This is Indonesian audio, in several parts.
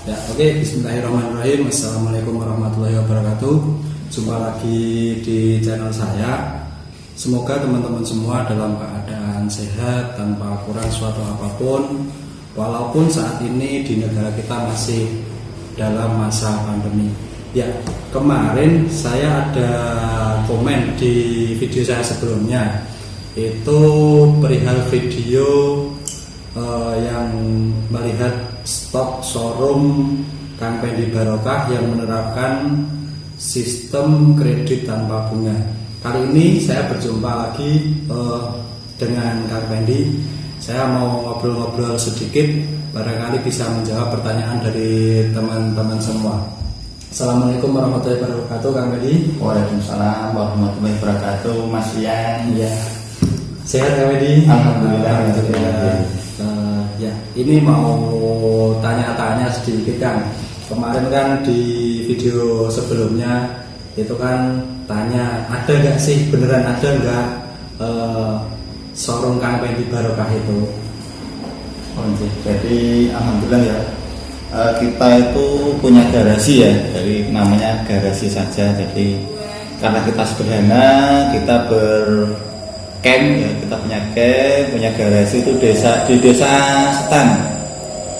Ya, oke. Bismillahirrahmanirrahim. Assalamualaikum warahmatullahi wabarakatuh. Jumpa lagi di channel saya. Semoga teman-teman semua dalam keadaan sehat tanpa kurang suatu apapun. Walaupun saat ini di negara kita masih dalam masa pandemi. Ya, kemarin saya ada komen di video saya sebelumnya. Itu perihal video yang melihat stok showroom Kang Pendi Barokah yang menerapkan sistem kredit tanpa bunga. Kali ini saya berjumpa lagi dengan Kang Pendi. Saya mau ngobrol-ngobrol sedikit, barangkali bisa menjawab pertanyaan dari teman-teman semua. Assalamualaikum warahmatullahi wabarakatuh, Kang Pendi. Waalaikumsalam warahmatullahi wabarakatuh, Mas Rian. Iya. Sehat, Kang Pendi? Alhamdulillah. Ya, ini mau tanya-tanya sedikit, Kang. Kemarin kan di video sebelumnya itu kan tanya ada nggak sih, beneran ada nggak showroom Kang Pendi Barokah itu? Jadi alhamdulillah ya, kita itu punya garasi ya, jadi namanya garasi saja. Jadi karena kita sederhana, kita camp ya, kita punya camp, punya garasi itu di desa Setan,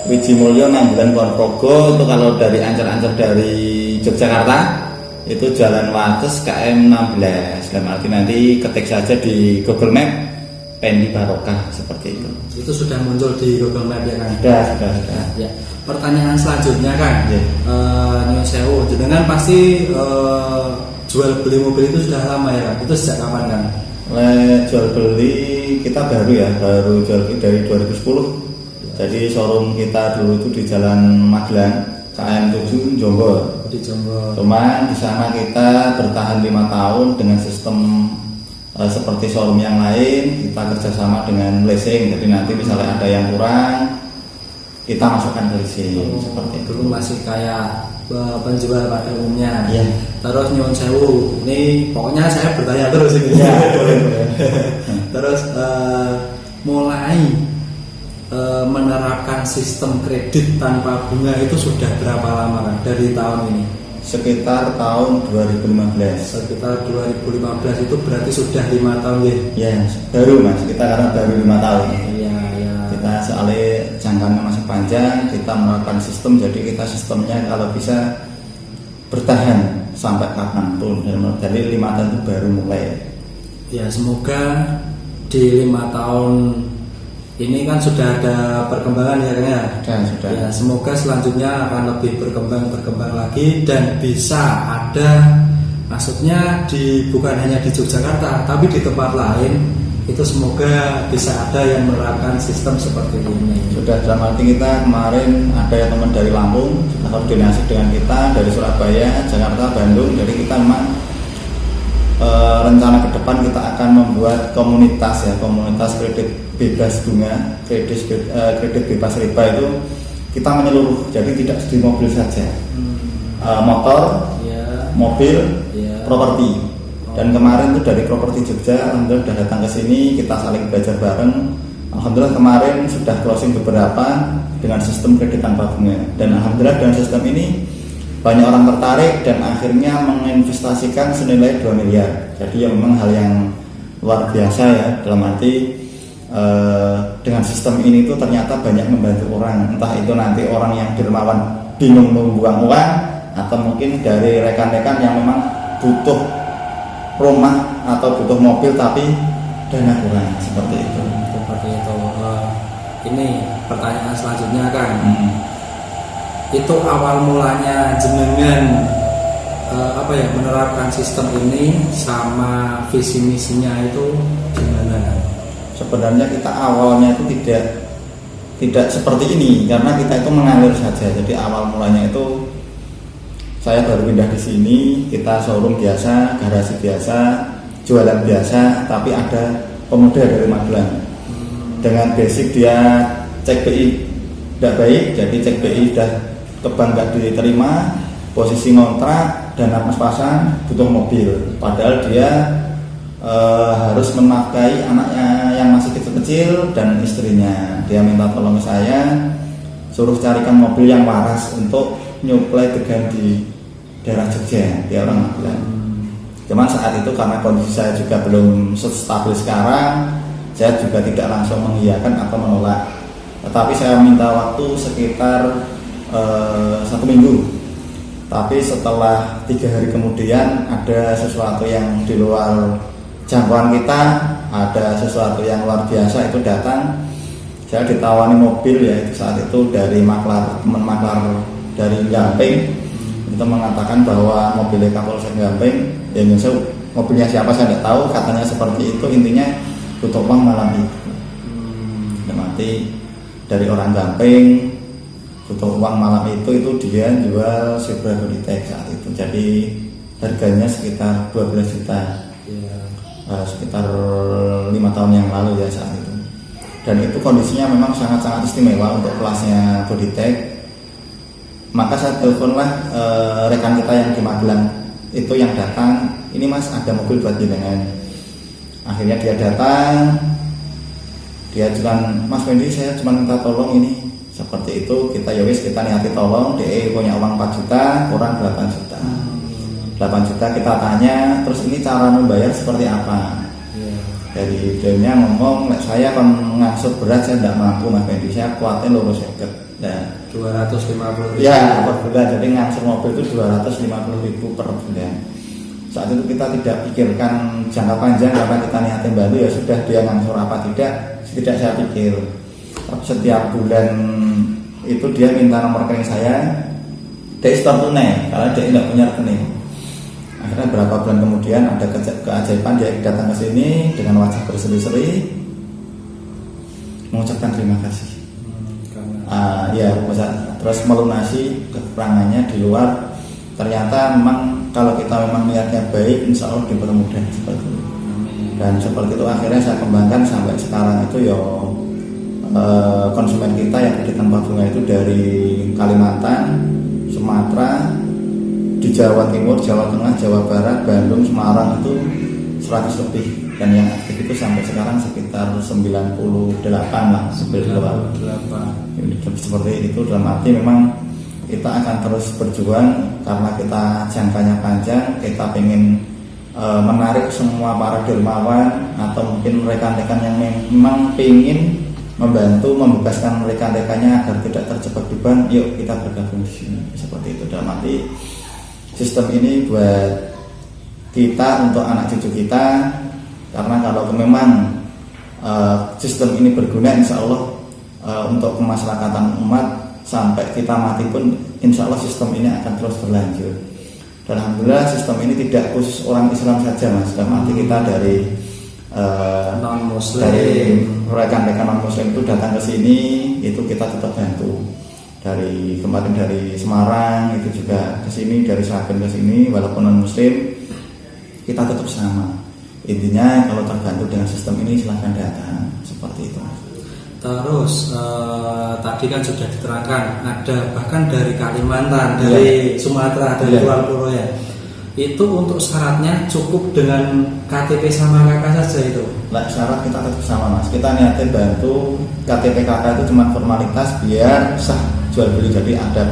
Wijimulyo, Nambulan, Ponorogo. Itu kalau dari Ancar-Ancar dari Yogyakarta itu Jalan Wates KM 16. Dan nanti ketik saja di Google Map Pendi Barokah seperti itu. Itu sudah muncul di Google Map ya, Kang? Sudah. Ya. Pertanyaan selanjutnya, Kang. Ya. Nyuwun sewu, jenengan pasti jual beli mobil itu sudah lama ya, Kang? Itu sejak kapan, Kang? Jual beli kita baru jual beli dari 2010. Jadi showroom kita dulu itu di Jalan Magelang KM 7 Jombor. Di Jombor. Cuman di sana kita bertahan 5 tahun dengan sistem seperti showroom yang lain. Kita kerjasama dengan leasing. Jadi nanti misalnya ada yang kurang, kita masukkan ke leasing. Seperti itu. Dulu masih kayak penjual pada umumnya. Iya. Terus nyuwun sewu, ini pokoknya saya bertanya terus ini. Iya. Terus mulai menerapkan sistem kredit tanpa bunga itu sudah berapa lama, Kang? Dari tahun ini? Sekitar tahun 2015. Sekitar 2015 itu berarti sudah 5 tahun ya? Ya, baru Mas. Kita karena baru 5 tahun. Iya. Kita soalnya jangkanya masih panjang, kita menerapkan sistem, jadi kita sistemnya kalau bisa bertahan sampai kapanpun. Dari 5 tahun itu baru mulai. Ya, semoga di 5 tahun ini kan sudah ada perkembangan ya, Kang? Sudah. Ya, semoga selanjutnya akan lebih berkembang lagi dan bisa ada, maksudnya bukan hanya di Yogyakarta, tapi di tempat lain itu semoga bisa ada yang menerapkan sistem seperti ini. Sudah, dalam arti kita kemarin ada yang teman dari Lampung sudah koordinasi dengan kita, dari Surabaya, Jakarta, Bandung. Jadi kita memang rencana ke depan kita akan membuat komunitas kredit bebas bunga, kredit bebas riba. Itu kita menyeluruh, jadi tidak di mobil saja, motor, mobil, properti. Dan kemarin itu dari properti Jogja, alhamdulillah sudah datang ke sini, kita saling belajar bareng. Alhamdulillah kemarin sudah closing beberapa dengan sistem kredit tanpa bunga. Dan alhamdulillah dengan sistem ini banyak orang tertarik dan akhirnya menginvestasikan senilai 2 miliar. Jadi ya memang hal yang luar biasa ya, dalam arti dengan sistem ini tuh ternyata banyak membantu orang. Entah itu nanti orang yang dermawan bingung membuang uang, atau mungkin dari rekan-rekan yang memang butuh rumah atau butuh mobil tapi dana kurang, seperti itu. Ini pertanyaan selanjutnya, Kang. Itu awal mulanya jenengan menerapkan sistem ini sama visi misinya itu gimana, Kang? Sebenarnya kita awalnya itu tidak seperti ini, karena kita itu mengalir saja. Jadi awal mulanya itu saya baru pindah di sini, kita showroom biasa, garasi biasa, jualan biasa, tapi ada pemuda dari Magelang. Dengan basic dia cek BI tidak baik, jadi cek BI sudah ke bank nggak diterima, posisi ngontrak, dana pas-pasan, butuh mobil. Padahal dia harus menafkahi anaknya yang masih kecil-kecil dan istrinya. Dia minta tolong saya suruh carikan mobil yang waras untuk nyuplai degan di daerah Jogja, dia orang Magelang. Cuman saat itu karena kondisi saya juga belum stabil sekarang, saya juga tidak langsung mengiyakan atau menolak. Tetapi saya minta waktu sekitar 1 minggu. Tapi setelah 3 hari kemudian ada sesuatu yang di luar jangkauan kita, ada sesuatu yang luar biasa itu datang. Saya ditawani mobil ya saat itu dari teman maklar dari Gamping, itu mengatakan bahwa mobilnya Kapolsek Gamping, ya mobilnya siapa saya tidak tahu, katanya seperti itu, intinya butuh uang malam itu. Mati dari orang Gamping butuh uang malam itu dia jual Supra Bodytech saat itu, jadi harganya sekitar 12 juta, sekitar 5 tahun yang lalu ya saat itu. Dan itu kondisinya memang sangat-sangat istimewa untuk kelasnya Bodytech. Maka saya teleponlah rekan kita yang di Magelang itu yang datang, ini mas ada mobil buat jenengan. Akhirnya dia datang, dia cuman, Mas Wendy saya cuma minta tolong ini seperti itu. Kita yowis, kita niati tolong, dia punya uang 4 juta kurang 8 juta 8 juta kita tanya, terus ini cara membayar seperti apa? Dari dia ngomong, saya akan ngangsur berat, saya tidak mampu Mas Wendy, saya kuatin lurus seket. Nah, 250.000 ya per bulan, jadi ngangsur mobil itu 250.000 per bulan. Saat itu kita tidak pikirkan jangka panjang, karena kita niatin bantu ya sudah, dia ngangsur apa tidak saya pikir. Tapi setiap bulan itu dia minta nomor rekening saya, dia store tunai karena dia tidak punya rekening. Akhirnya berapa bulan kemudian ada keajaiban, dia datang ke sini dengan wajah berseri-seri mengucapkan terima kasih. Ya, terus melunasi kekurangannya di luar. Ternyata memang kalau kita memang niatnya baik, insya Allah dipermudah seperti itu. Dan seperti itu akhirnya saya kembangkan sampai sekarang itu ya, konsumen kita yang di tempat bunga itu dari Kalimantan, Sumatera, di Jawa Timur, Jawa Tengah, Jawa Barat, Bandung, Semarang itu 100 lebih. Dan yang aktif itu sampai sekarang sekitar 98 lah, 98. Seperti itu, dalam arti memang kita akan terus berjuang karena kita jangkanya panjang, kita ingin menarik semua para dermawan atau mungkin rekan-rekan yang memang ingin membantu membebaskan rekan-rekannya agar tidak terjebak di bank. Yuk kita bergabung di sini, seperti itu. Dalam arti sistem ini buat kita, untuk anak cucu kita, karena kalau memang sistem ini berguna, insya Allah untuk kemasyarakatan umat sampai kita mati pun, insya Allah sistem ini akan terus berlanjut. Dan alhamdulillah sistem ini tidak khusus orang Islam saja mas, dalam arti kita dari non-muslim, dari rekan-rekan non-muslim itu datang ke sini, itu kita tetap bantu. Dari kemarin dari Semarang itu juga ke sini, dari Sragen ke sini, walaupun non-muslim kita tetap sama. Intinya kalau terbantu dengan sistem ini silahkan datang, seperti itu. Terus tadi kan sudah diterangkan ada bahkan dari Kalimantan, dari Sumatera, dari luar pulau ya. Itu untuk syaratnya cukup dengan KTP sama KK saja itu? Nah, syarat kita tetap sama mas. Kita niatnya bantu, KTP KK itu cuma formalitas biar sah jual beli. Jadi ada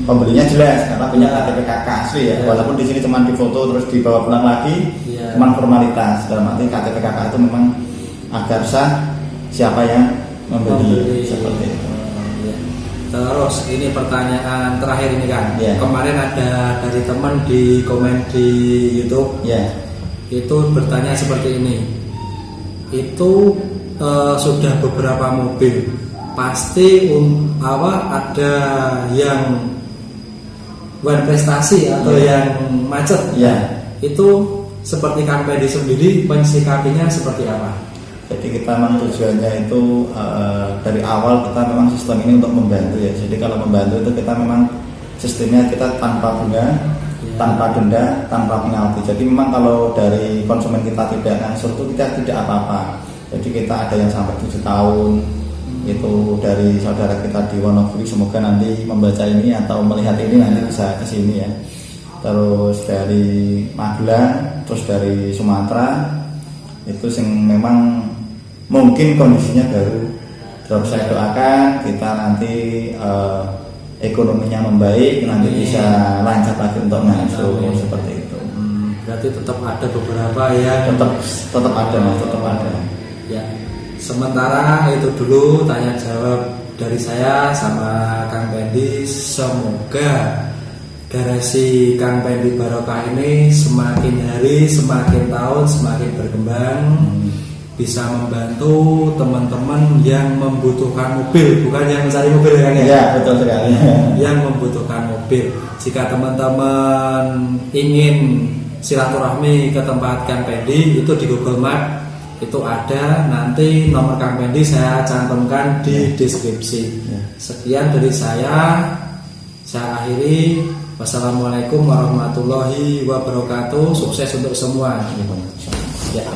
pembelinya jelas karena punya KTP KK asli ya. Walaupun di sini cuma difoto terus dibawa pulang lagi, cuma formalitas. Dalam arti KTP KK itu memang agar sah siapa yang membeli. Seperti itu. Terus ini pertanyaan terakhir ini kan, kemarin ada dari teman di komen di YouTube, itu bertanya seperti ini, itu sudah beberapa mobil, pasti ada yang one prestasi atau yang macet, itu seperti Kang Pendi sendiri mensikapinya seperti apa? Jadi kita memang tujuannya itu dari awal kita memang sistem ini untuk membantu ya. Jadi kalau membantu itu kita memang sistemnya kita tanpa bunga, tanpa denda, tanpa penalti. Jadi memang kalau dari konsumen kita tidak ngangsur itu kita tidak apa-apa. Jadi kita ada yang sampai 7 tahun. Itu dari saudara kita di Wonogiri, semoga nanti membaca ini atau melihat ini nanti bisa ke sini ya. Terus dari Magelang, terus dari Sumatera, itu yang memang mungkin kondisinya baru saya doakan kita nanti ekonominya membaik, nanti bisa lancar lagi untuk masuk seperti itu. Berarti tetap ada beberapa ya. Tetap ada Mas, tetap ada. Ya. Sementara itu dulu tanya jawab dari saya sama Kang Pendi. Semoga garasi Kang Pendi Barokah ini semakin hari, semakin tahun, semakin berkembang, bisa membantu teman-teman yang membutuhkan mobil, bukan yang mencari mobil ya, ya betul sekali. Yang membutuhkan mobil. Jika teman-teman ingin silaturahmi ke tempat Kang Pendi, itu di Google Map itu ada, nanti nomor Kang Pendi saya cantumkan di deskripsi. Sekian dari saya akhiri. Wassalamualaikum warahmatullahi wabarakatuh. Sukses untuk semua. Ya.